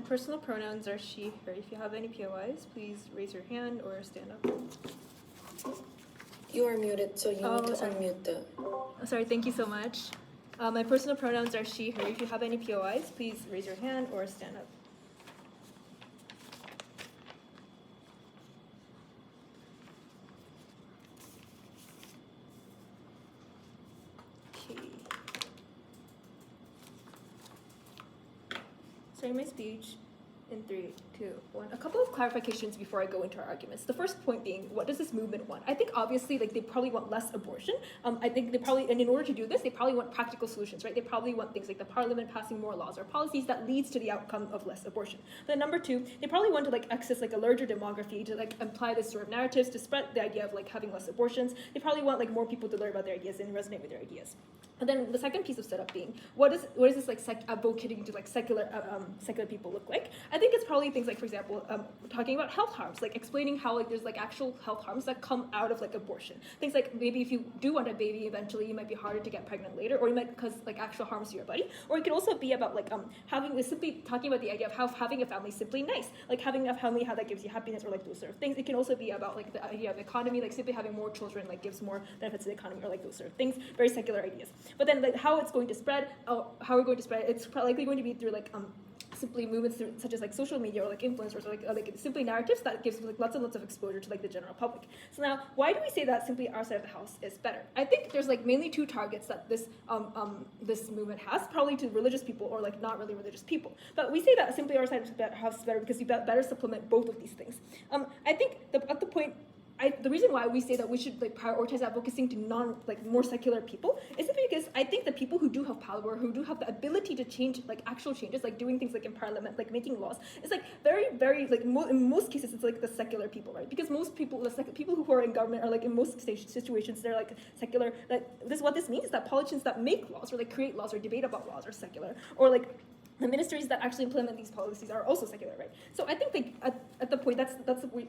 personal pronouns are she, her. If you have any POIs, please raise your hand or stand up. You are muted, so you need to unmute the... Sorry, thank you so much. My personal pronouns are she, her. If you have any POIs, please raise your hand or stand up. Okay. Starting my speech in 3, 2, 1. A couple of clarifications before I go into our arguments. The first point being, what does this movement want? I think obviously they probably want less abortion. I think they probably, and in order to do this, they probably want practical solutions, right? They probably want things like the parliament passing more laws or policies that leads to the outcome of less abortion. But number 2, they probably want to access a larger demography to imply this sort of narratives to spread the idea of having less abortions. They probably want more people to learn about their ideas and resonate with their ideas. And then the second piece of setup being, what is this advocating to secular people look like? I think it's probably things like, for example, talking about health harms, explaining how there's actual health harms that come out of abortion. Things like maybe if you do want a baby eventually, you might be harder to get pregnant later, or you might cause actual harms to your body. Or it could also be about simply talking about the idea of how having a family is simply nice, having a family, how that gives you happiness, or those sort of things. It can also be about the idea of economy, simply having more children gives more benefits to the economy, or those sort of things. Very secular ideas. But then how it's going to spread, how we're going to spread it, it's likely going to be through simply movements through, such as like social media or like influencers or like simply narratives that gives like lots and lots of exposure to like the general public. So now, why do we say that simply our side of the house is better? I think there's like mainly two targets that this this movement has, probably to religious people or like not really religious people. But we say that simply our side of the house is better because we better supplement both of these things. I think at the point. The reason why we say that we should like prioritize advocacy to more secular people is because I think the people who do have power, who do have the ability to change like actual changes, like doing things like in parliament, like making laws, it's like very, very like in most cases it's like the secular people, right? Because most people, the people who are in government are like in most situations they're like secular. What this means is that politicians that make laws or like create laws or debate about laws are secular, or like the ministries that actually implement these policies are also secular, right? So I think at the point that's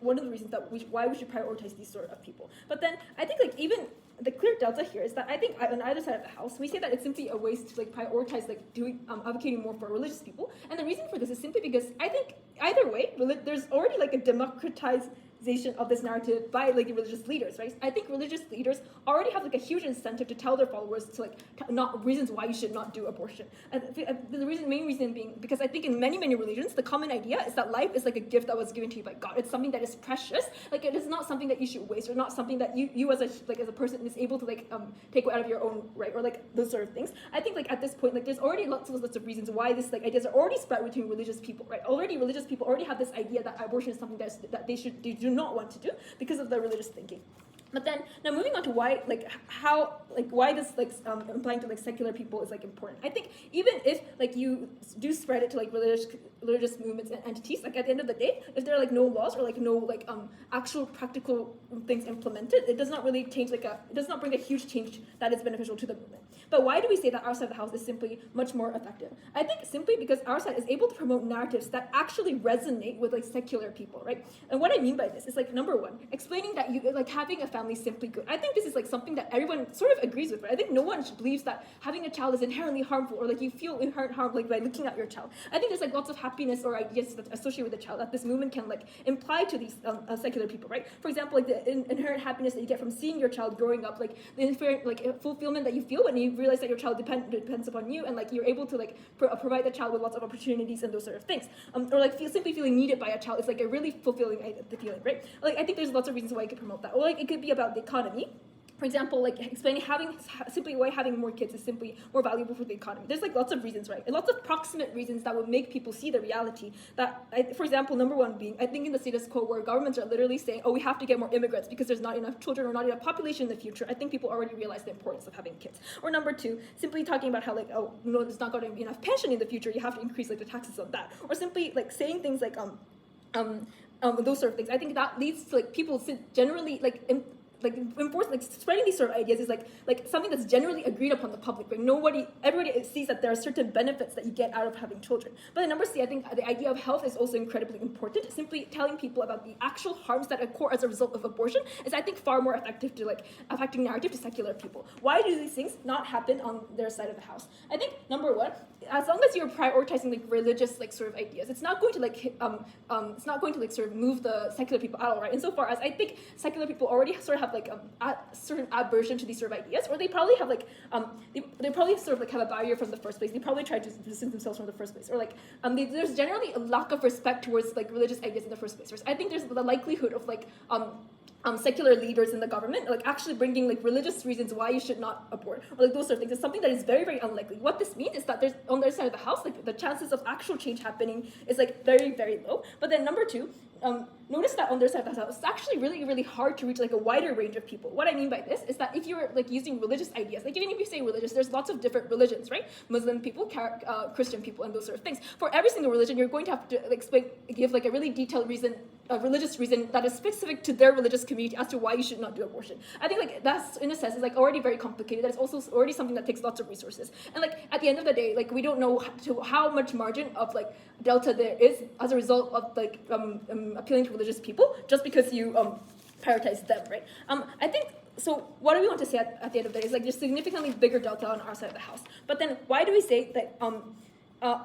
one of the reasons that why we should prioritize these sort of people. But then I think like even the clear delta here is that I think on either side of the house we say that it's simply a waste to like prioritize like doing advocating more for religious people, and the reason for this is simply because I think either way there's already like a democratization of this narrative by like religious leaders, right? I think religious leaders already have like a huge incentive to tell their followers to like not reasons why you should not do abortion. And the main reason being because I think in many religions the common idea is that life is like a gift that was given to you by God. It's something that is precious. Like it is not something that you should waste, or not something that you as a person is able to like take out of your own right, or like those sort of things. I think like at this point like there's already lots of reasons why this like ideas are already spread between religious people, right? Already religious people already have this idea that abortion is something that they do not want to do because of their religious thinking. But then now moving on to why why this implying to like secular people is like important. I think even if like you do spread it to like religious movements and entities, like at the end of the day, if there are like no laws or like no like actual practical things implemented, it does not really change it does not bring a huge change that is beneficial to the movement. But why do we say that our side of the house is simply much more effective? I think simply because our side is able to promote narratives that actually resonate with like secular people, right? And what I mean by this is like number one, explaining that you like having a family is simply good. I think this is like something that everyone sort of agrees with, right? I think no one believes that having a child is inherently harmful or like you feel inherent harm like by looking at your child. I think there's like lots of happiness or ideas that associated with the child that this movement can like imply to these secular people, right? For example, like the inherent happiness that you get from seeing your child growing up, like the inherent like fulfillment that you feel when you realize that your child depends upon you, and like you're able to like provide the child with lots of opportunities and those sort of things, or like simply feeling needed by a child is like a really fulfilling feeling, right? Like I think there's lots of reasons why you could promote that, or like it could be about the economy. For example, like explaining simply why having more kids is simply more valuable for the economy. There's like lots of reasons, right? And lots of proximate reasons that would make people see the reality. For example, number one being, I think in the status quo where governments are literally saying, oh, we have to get more immigrants because there's not enough children or not enough population in the future. I think people already realize the importance of having kids. Or number two, simply talking about how like, oh, no, there's not going to be enough pension in the future. You have to increase like the taxes on that. Or simply like saying things like those sort of things. I think that leads to like people generally enforce spreading these sort of ideas is like something that's generally agreed upon the public, right? Everybody sees that there are certain benefits that you get out of having children. But then number C, I think the idea of health is also incredibly important. Simply telling people about the actual harms that occur as a result of abortion is, I think, far more effective to like affecting narrative to secular people. Why do these things not happen on their side of the house? I think number one, as long as you're prioritizing like religious like sort of ideas, it's not going to like it's not going to like sort of move the secular people at all, right? Insofar as I think secular people already sort of have like a certain aversion to these sort of ideas, or they probably have like they probably sort of like have a barrier from the first place. They probably tried to distance themselves from the first place, or like there's generally a lack of respect towards like religious ideas in the first place. I think there's the likelihood of like secular leaders in the government like actually bringing like religious reasons why you should not abort, or like those sort of things, is something that is very, very unlikely. What this means is that there's on the other side of the house, like the chances of actual change happening is like very, very low. But then number two, notice that on their side of the house, it's actually really, really hard to reach like a wider range of people. What I mean by this is that if you're like using religious ideas, like even if you say religious, there's lots of different religions, right? Muslim people, Christian people, and those sort of things. For every single religion, you're going to have to give like a really detailed reason, a religious reason that is specific to their religious community as to why you should not do abortion. I think like that's in a sense is like already very complicated. That is also already something that takes lots of resources. And like at the end of the day, like we don't know how much margin of like delta there is as a result of like appealing to religious people just because you prioritize them, right? I think so. What do we want to say at the end of the day is like there's significantly bigger delta on our side of the house. But then why do we say that?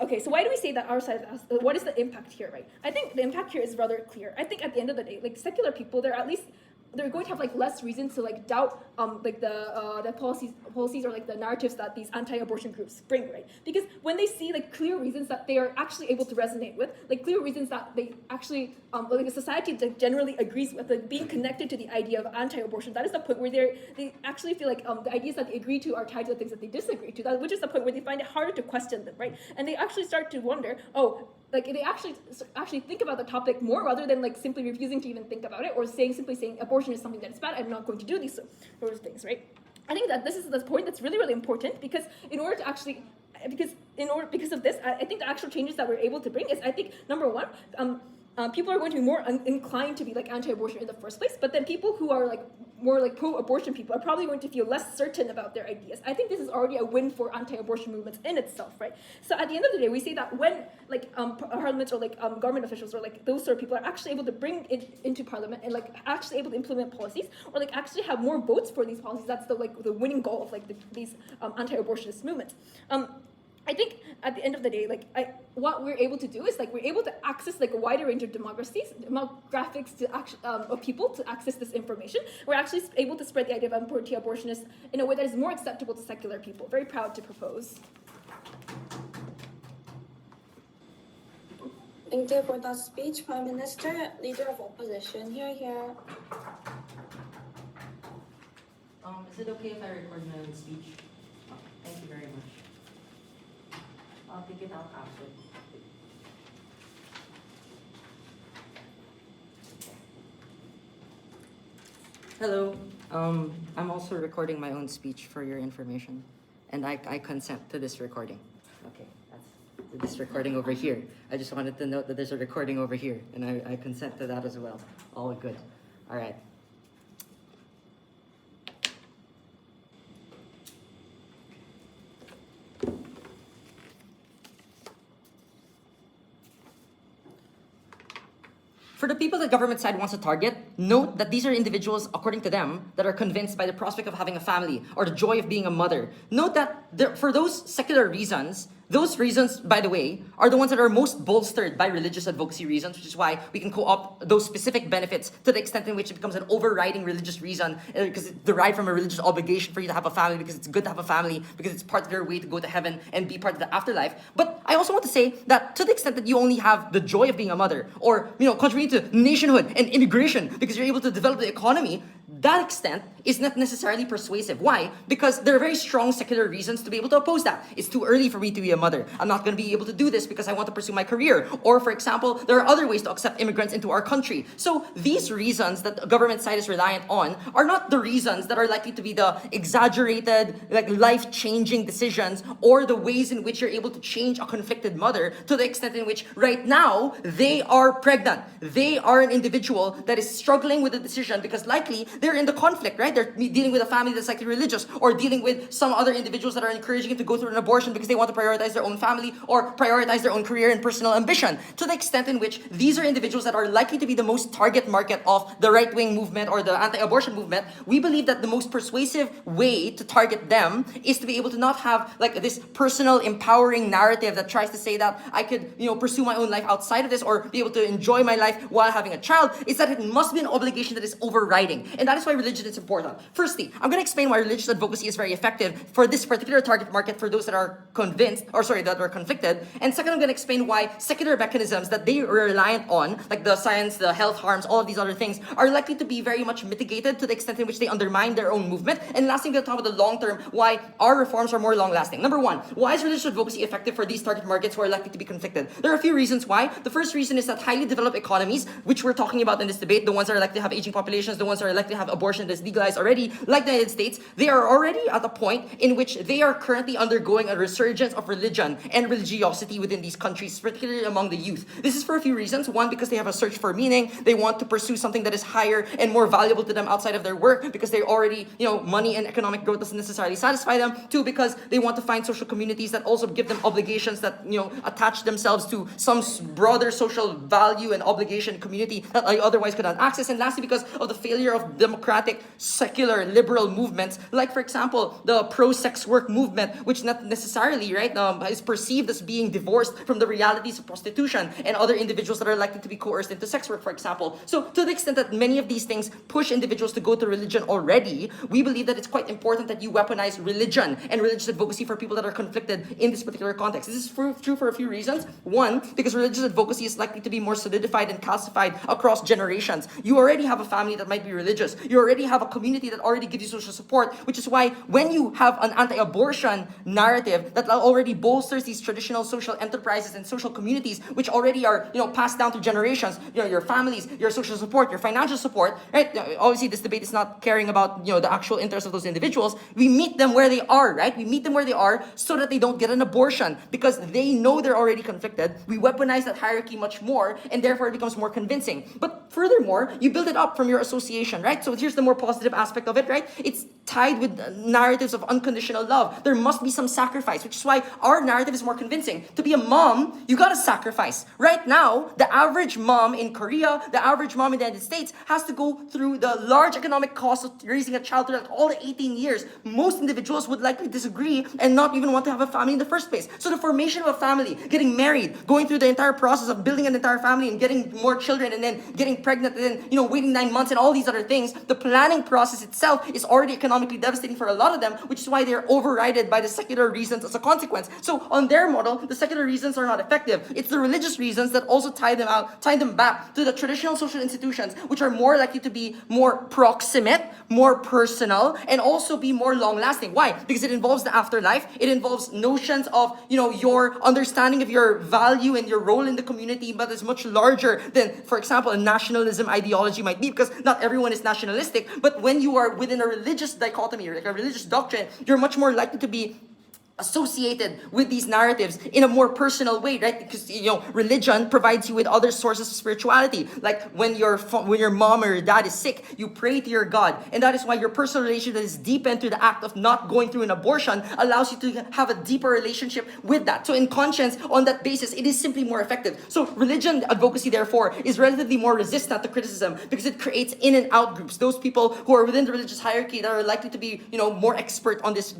Okay, so why do we say that our side of the house? What is the impact here, right? I think the impact here is rather clear. I think at the end of the day, like secular people, they're going to have like less reason to like doubt like the policies or like the narratives that these anti-abortion groups bring, right? Because when they see like clear reasons that they are actually able to resonate with, like clear reasons that they actually like a society that generally agrees with, like being connected to the idea of anti-abortion, that is the point where they actually feel like the ideas that they agree to are tied to the things that they disagree to, which is the point where they find it harder to question them, right? And they actually start to wonder, like they actually think about the topic more rather than like simply refusing to even think about it, or simply saying abortion is something that is bad, I'm not going to do these sort of things, right? I think that this is the point that's really, really important, because because of this, I think the actual changes that we're able to bring is, I think, number one, people are going to be more inclined to be like anti-abortion in the first place, but then people who are like more like pro-abortion people are probably going to feel less certain about their ideas. I think this is already a win for anti-abortion movements in itself, right? So at the end of the day, we say that when like parliaments or like government officials or like those sort of people are actually able to bring it into parliament and like actually able to implement policies or like actually have more votes for these policies, that's the winning goal of like these anti-abortionist movements. I think at the end of the day, like what we're able to do is like we're able to access like a wider range of demographics to of people to access this information. We're actually able to spread the idea of anti-abortionists in a way that is more acceptable to secular people. Very proud to propose. Thank you for that speech, Prime Minister. Leader of Opposition, here. Is it okay if I record my own speech? Thank you very much. I'll take it out after. Hello. I'm also recording my own speech for your information, and I consent to this recording. Okay, that's this recording over here. I just wanted to note that there's a recording over here, and I consent to that as well. All good. All right. For the people the government side wants to target, note that these are individuals, according to them, that are convinced by the prospect of having a family or the joy of being a mother. Note that for those secular reasons, those reasons, by the way, are the ones that are most bolstered by religious advocacy reasons, which is why we can co-opt those specific benefits to the extent in which it becomes an overriding religious reason, because it's derived from a religious obligation for you to have a family, because it's good to have a family, because it's part of your way to go to heaven and be part of the afterlife. But I also want to say that to the extent that you only have the joy of being a mother, or contributing to nationhood and immigration because you're able to develop the economy, that extent is not necessarily persuasive. Why? Because there are very strong secular reasons to be able to oppose that. It's too early for me to be a mother. I'm not going to be able to do this because I want to pursue my career. Or, for example, there are other ways to accept immigrants into our country. So these reasons that the government side is reliant on are not the reasons that are likely to be the exaggerated, like life-changing decisions or the ways in which you're able to change a conflicted mother to the extent in which right now they are pregnant. They are an individual that is struggling with a decision because likely they're in the conflict, right? They're dealing with a family that's likely religious, or dealing with some other individuals that are encouraging him to go through an abortion because they want to prioritize their own family or prioritize their own career and personal ambition. To the extent in which these are individuals that are likely to be the most target market of the right-wing movement or the anti-abortion movement, we believe that the most persuasive way to target them is to be able to not have like this personal empowering narrative that tries to say that I could, pursue my own life outside of this or be able to enjoy my life while having a child. It's that it must be an obligation that is overriding. And that is why religion is important. Firstly, I'm going to explain why religious advocacy is very effective for this particular target market for those that are that are conflicted. And second, I'm going to explain why secular mechanisms that they are reliant on, like the science, the health harms, all of these other things, are likely to be very much mitigated to the extent in which they undermine their own movement. And lastly, I'm going to talk about the long term, why our reforms are more long lasting. Number one, why is religious advocacy effective for these target markets who are likely to be conflicted? There are a few reasons why. The first reason is that highly developed economies, which we're talking about in this debate, the ones that are likely to have aging populations, the ones that are likely to have abortion that's legalized already, like the United States, they are already at a point in which they are currently undergoing a resurgence of religion and religiosity within these countries, particularly among the youth. This is for a few reasons. One, because they have a search for meaning. They want to pursue something that is higher and more valuable to them outside of their work because they already, money and economic growth doesn't necessarily satisfy them. Two, because they want to find social communities that also give them obligations that, attach themselves to some broader social value and obligation community that I otherwise could not access. And lastly, because of the failure of democratic, secular, liberal movements, like, for example, the pro-sex work movement, which not necessarily, right, is perceived as being divorced from the realities of prostitution and other individuals that are likely to be coerced into sex work, for example. So, to the extent that many of these things push individuals to go to religion already, we believe that it's quite important that you weaponize religion and religious advocacy for people that are conflicted in this particular context. This is true for a few reasons. One, because religious advocacy is likely to be more solidified and calcified across generations. You already have a family that might be religious. You already have a community that already gives you social support, which is why when you have an anti-abortion narrative that already bolsters these traditional social enterprises and social communities, which already are, passed down to generations, your families, your social support, your financial support, right? Obviously, this debate is not caring about, the actual interests of those individuals. We meet them where they are, right? We meet them where they are so that they don't get an abortion because they know they're already conflicted. We weaponize that hierarchy much more, and therefore it becomes more convincing. But furthermore, you build it up from your association, right? So here's the more positive aspect of it, right? It's tied with narratives of unconditional love. There must be some sacrifice, which is why our narrative is more convincing. To be a mom, you gotta sacrifice. Right now, the average mom in Korea, the average mom in the United States has to go through the large economic cost of raising a child throughout all the 18 years. Most individuals would likely disagree and not even want to have a family in the first place. So the formation of a family, getting married, going through the entire process of building an entire family and getting more children and then getting pregnant and then, waiting 9 months and all these other things, the planning process itself is already economically devastating for a lot of them, which is why they're overridden by the secular reasons as a consequence. So on their model, the secular reasons are not effective. It's the religious reasons that also tie them back to the traditional social institutions, which are more likely to be more proximate, more personal, and also be more long-lasting. Why? Because it involves the afterlife. It involves notions of, your understanding of your value and your role in the community, but it's much larger than, for example, a nationalism ideology might be, because not everyone is nationalistic. But when you are within a religious dichotomy, like a religious doctrine, you're much more likely to be associated with these narratives in a more personal way, right? Because religion provides you with other sources of spirituality. Like when your mom or your dad is sick, you pray to your God, and that is why your personal relationship is deepened through the act of not going through an abortion allows you to have a deeper relationship with that. So in conscience, on that basis, it is simply more effective. So religion advocacy, therefore, is relatively more resistant to criticism because it creates in and out groups. Those people who are within the religious hierarchy that are likely to be, more expert on this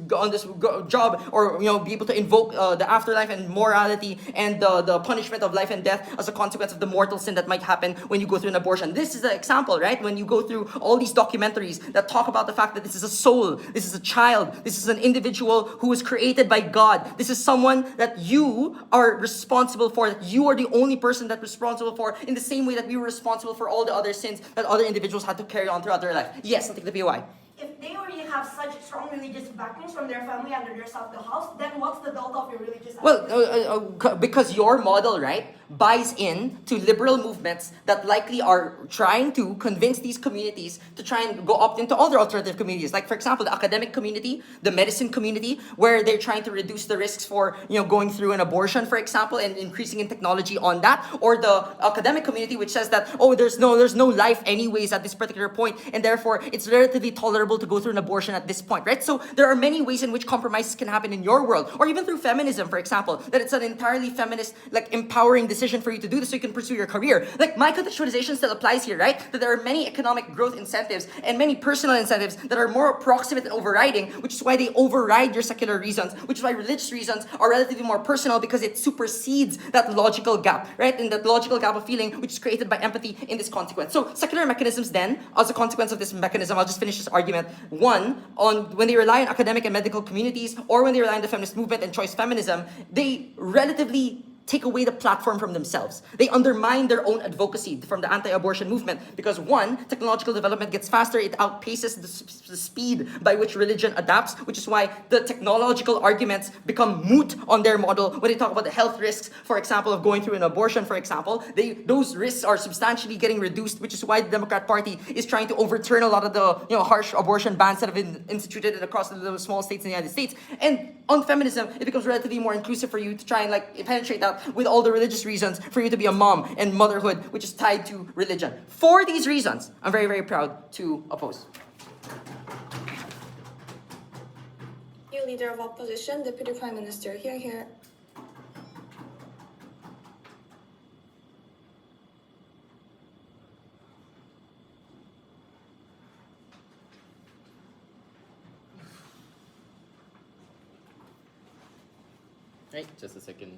job, or be able to invoke the afterlife and morality and the punishment of life and death as a consequence of the mortal sin that might happen when you go through an abortion. This is the example, right? When you go through all these documentaries that talk about the fact that this is a soul, this is a child, this is an individual who was created by God. This is someone that you are responsible for, that you are the only person that's responsible for, in the same way that we were responsible for all the other sins that other individuals had to carry on throughout their life. Yes, I'll take the POI. If they already have such strong religious backings from their family under their self the house, then what's the delta of your religious Well, because your model, right, buys in to liberal movements that likely are trying to convince these communities to try and go opt into other alternative communities. Like, for example, the academic community, the medicine community, where they're trying to reduce the risks for, going through an abortion, for example, and increasing in technology on that. Or the academic community, which says that, oh, there's no life anyways at this particular point, and therefore it's relatively tolerable to go through an abortion at this point, right? So there are many ways in which compromises can happen in your world, or even through feminism, for example, that it's an entirely feminist, like, empowering decision for you to do this so you can pursue your career. Like, my contextualization still applies here, right? That there are many economic growth incentives and many personal incentives that are more proximate and overriding, which is why they override your secular reasons, which is why religious reasons are relatively more personal, because it supersedes that logical gap, right? And that logical gap of feeling, which is created by empathy in this consequence. So secular mechanisms then, as a consequence of this mechanism, I'll just finish this argument. One, on when they rely on academic and medical communities, or when they rely on the feminist movement and choice feminism, they relatively take away the platform from themselves. They undermine their own advocacy from the anti-abortion movement because, one, technological development gets faster, it outpaces the speed by which religion adapts, which is why the technological arguments become moot on their model when they talk about the health risks, for example, of going through an abortion, for example. Those risks are substantially getting reduced, which is why the Democrat Party is trying to overturn a lot of the harsh abortion bans that have been instituted across the small states in the United States. And on feminism, it becomes relatively more inclusive for you to try and penetrate that with all the religious reasons for you to be a mom and motherhood, which is tied to religion. For these reasons, I'm very, very proud to oppose. You, Leader of Opposition, Deputy Prime Minister, here. Right, just a second.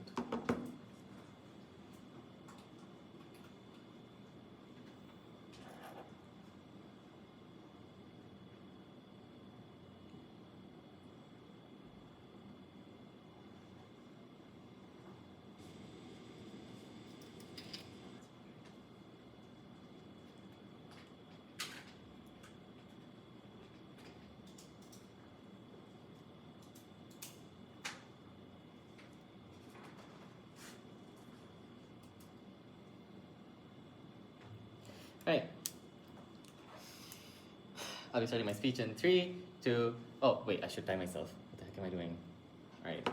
Right. I'll be starting my speech in 3, 2. Oh, wait, I should time myself. What the heck am I doing? Alright.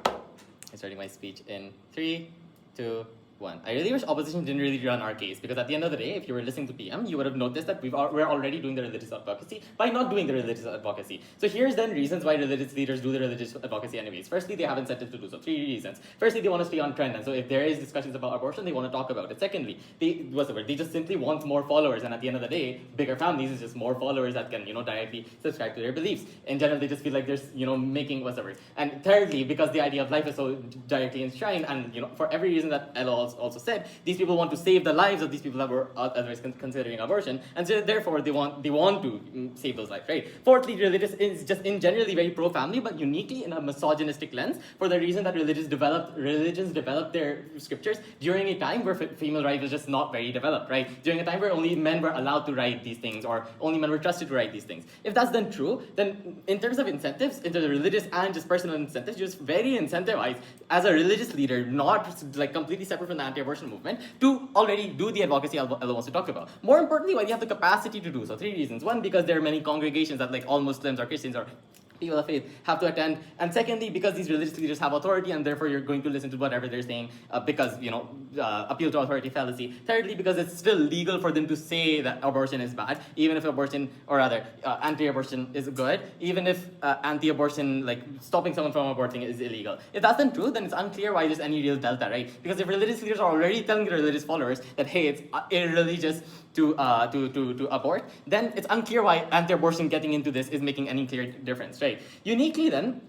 I'm starting my speech in 3, 2, 1. I really wish opposition didn't really run our case, because at the end of the day, if you were listening to PM, you would have noticed that we're already doing the religious advocacy by not doing the religious advocacy. So here's then reasons why religious leaders do the religious advocacy anyways. Firstly, they have incentive to do so. 3 reasons. Firstly, they want to stay on trend, and so if there is discussions about abortion, they want to talk about it. Secondly, they just simply want more followers, and at the end of the day, bigger families is just more followers that can, directly subscribe to their beliefs. In general, they just feel like there's, making whatever. And thirdly, because the idea of life is so directly enshrined, and, for every reason that Ella also said, these people want to save the lives of these people that were otherwise considering abortion, and so therefore they want to save those lives, right? Fourthly, religious is just in generally very pro-family, but uniquely in a misogynistic lens, for the reason that religions developed their scriptures during a time where female rights was just not very developed, right? During a time where only men were allowed to write these things, or only men were trusted to write these things. If that's then true, then in terms of incentives, into the religious and just personal incentives, you're just very incentivized as a religious leader, not completely separate from the anti-abortion movement, to already do the advocacy Ella wants to talk about. More importantly, why do you have the capacity to do so? 3 reasons. One, because there are many congregations that all Muslims or Christians or people of faith have to attend. And secondly, because these religious leaders have authority, and therefore you're going to listen to whatever they're saying, because, appeal to authority fallacy. Thirdly, because it's still legal for them to say that abortion is bad, even if abortion, or rather, anti-abortion is good, even if anti-abortion, stopping someone from aborting is illegal. If that's then true, then it's unclear why there's any real delta, right? Because if religious leaders are already telling their religious followers that, hey, it's irreligious to abort, then it's unclear why anti-abortion getting into this is making any clear difference, right? Uniquely then,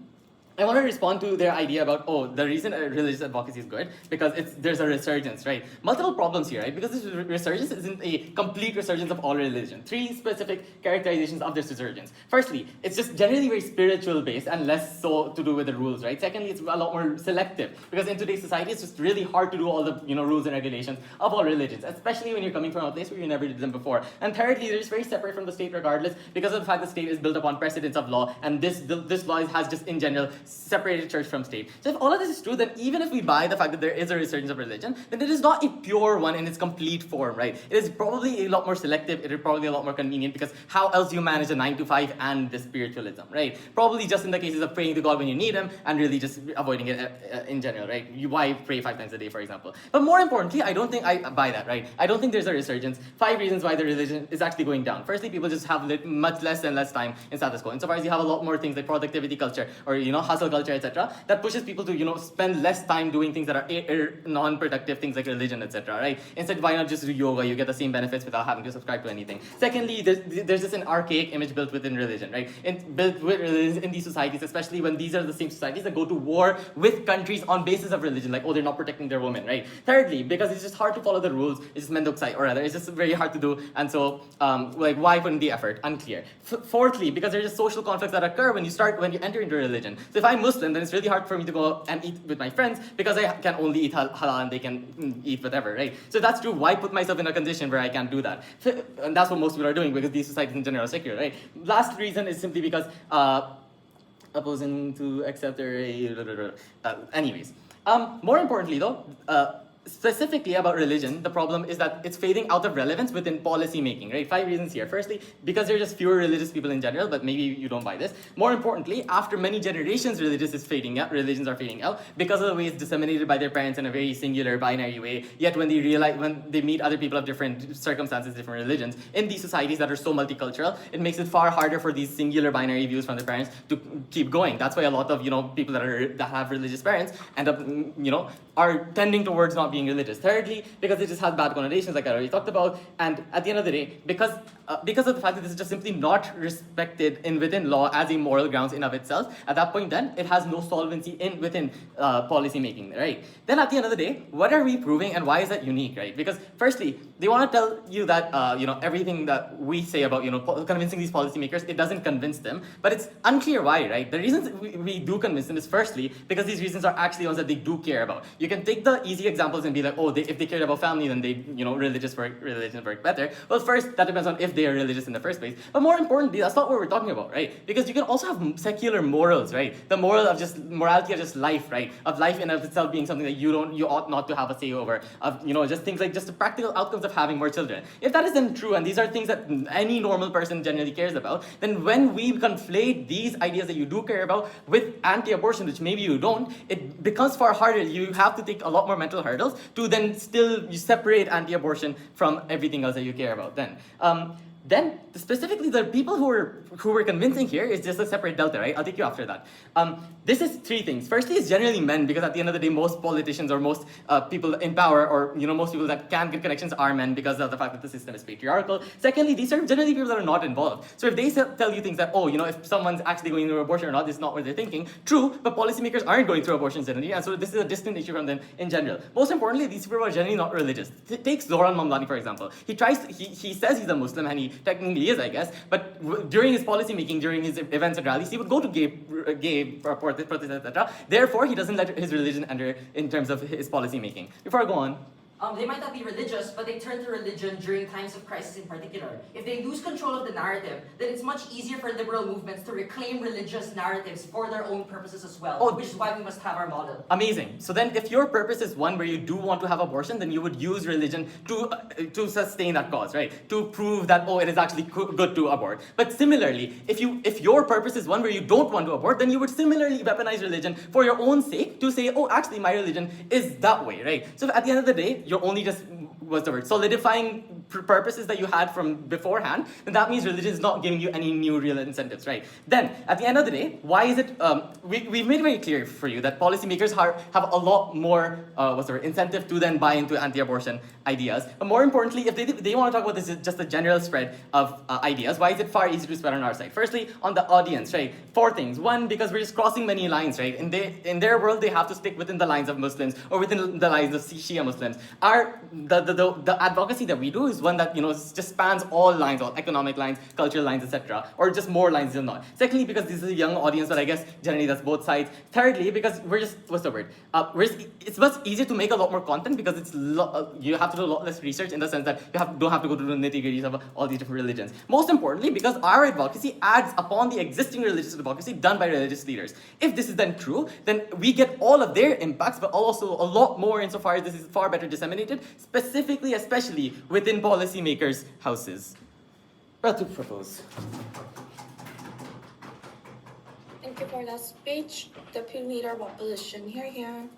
I want to respond to their idea about, the reason religious advocacy is good, because there's a resurgence, right? Multiple problems here, right? Because this resurgence isn't a complete resurgence of all religion. 3 specific characterizations of this resurgence. Firstly, it's just generally very spiritual based and less so to do with the rules, right? Secondly, it's a lot more selective, because in today's society, it's just really hard to do all the rules and regulations of all religions, especially when you're coming from a place where you never did them before. And thirdly, they're just very separate from the state regardless, because of the fact the state is built upon precedents of law, and this law has just in general separated church from state. So if all of this is true, then even if we buy the fact that there is a resurgence of religion, then it is not a pure one in its complete form, right? It is probably a lot more selective, it is probably a lot more convenient, because how else do you manage a 9 to 5 and the spiritualism, right? Probably just in the cases of praying to God when you need him and really just avoiding it in general, right? Why pray 5 times a day, for example? But more importantly, I don't think I buy that, right? I don't think there's a resurgence. 5 reasons why the religion is actually going down. Firstly, people just have much less and less time in status quo. Insofar as you have a lot more things like productivity culture or, hustle culture, etc., that pushes people to, spend less time doing things that are non-productive, things like religion, etc., right? Instead, why not just do yoga? You get the same benefits without having to subscribe to anything. Secondly, there's just an archaic image built within religion, right? Built with religion in these societies, especially when these are the same societies that go to war with countries on basis of religion, like, oh, they're not protecting their women, right? Thirdly, because it's just hard to follow the rules, it's just mendoksai, or rather, it's just very hard to do, and so, why put in the effort? Unclear. Fourthly, because there's just social conflicts that occur when you enter into religion. So if I'm Muslim, then it's really hard for me to go and eat with my friends because I can only eat halal and they can eat whatever, right? So if that's true, why put myself in a condition where I can't do that? And that's what most people are doing because these societies in general are secular, right? Last reason is simply because opposing to accept anyways. More importantly though, specifically about religion, the problem is that it's fading out of relevance within policy making, right? 5 reasons here. Firstly, because there are just fewer religious people in general, but maybe you don't buy this. More importantly, after many generations, religions are fading out because of the way it's disseminated by their parents in a very singular binary way. Yet when they meet other people of different circumstances, different religions, in these societies that are so multicultural, it makes it far harder for these singular binary views from their parents to keep going. That's why a lot of people that have religious parents end up are tending towards not being religious. Thirdly, because it just has bad connotations, like I already talked about, and at the end of the day, because of the fact that this is just simply not respected within law as a moral grounds in of itself, at that point then, it has no solvency within policy making, right? Then at the end of the day, what are we proving and why is that unique, right? Because firstly, they want to tell you that, everything that we say about, convincing these policymakers, it doesn't convince them, but it's unclear why, right? The reasons we do convince them is firstly, because these reasons are actually ones that they do care about. You can take the easy examples and be like, if they cared about family, then religion work better. Well, first, that depends on if they are religious in the first place. But more importantly, that's not what we're talking about, right? Because you can also have secular morals, right? The morality of just life, right? Of life in of itself being something that you ought not to have a say over. Of, just things like just the practical outcomes of having more children. If that isn't true, and these are things that any normal person generally cares about, then when we conflate these ideas that you do care about with anti-abortion, which maybe you don't, it becomes far harder. You have to take a lot more mental hurdles to then still you separate anti-abortion from everything else that you care about then specifically the people who we're convincing here is just a separate delta, right? I'll take you after that. This is 3 things. Firstly, it's generally men, because at the end of the day, most politicians or most people in power or most people that can get connections are men because of the fact that the system is patriarchal. Secondly, these are generally people that are not involved. So if they tell you things that, if someone's actually going through abortion or not, this is not what they're thinking. True, but policymakers aren't going through abortion generally, and so this is a distant issue from them in general. Most importantly, these people are generally not religious. Take Zohran Mamdani, for example. He says he's a Muslim, and he technically is, I guess, but during his policy making, during his events and rallies, he would go to gay protests, etc. Therefore, he doesn't let his religion enter in terms of his policy making. Before I go on, They might not be religious, but they turn to religion during times of crisis in particular. If they lose control of the narrative, then it's much easier for liberal movements to reclaim religious narratives for their own purposes as well, which is why we must have our model. Amazing. So then if your purpose is one where you do want to have abortion, then you would use religion to sustain that cause, right? To prove that, it is actually good to abort. But similarly, if your purpose is one where you don't want to abort, then you would similarly weaponize religion for your own sake to say, actually my religion is that way, right? So at the end of the day, you're only just, solidifying purposes that you had from beforehand, then that means religion is not giving you any new real incentives, right? Then, at the end of the day, why is it, we've made it very clear for you that policymakers have a lot more, incentive to then buy into anti-abortion ideas. But more importantly, if they want to talk about this as just a general spread of ideas, why is it far easier to spread on our side? Firstly, on the audience, right? 4 things. 1, because we're just crossing many lines, right? In their world, they have to stick within the lines of Muslims or within the lines of Shia Muslims. The advocacy that we do is one that just spans all lines, all economic lines, cultural lines, etc., or just more lines than not. Secondly, because this is a young audience, but I guess generally that's both sides. Thirdly, because we're just what's the word? It's much easier to make a lot more content because you have to do a lot less research in the sense that don't have to go to the nitty-gritties of all these different religions. Most importantly, because our advocacy adds upon the existing religious advocacy done by religious leaders. If this is then true, then we get all of their impacts, but also a lot more insofar as this is far better disseminated, specifically, especially within policymakers' houses. Well, to propose. Thank you for that speech. Deputy Leader of Opposition, here.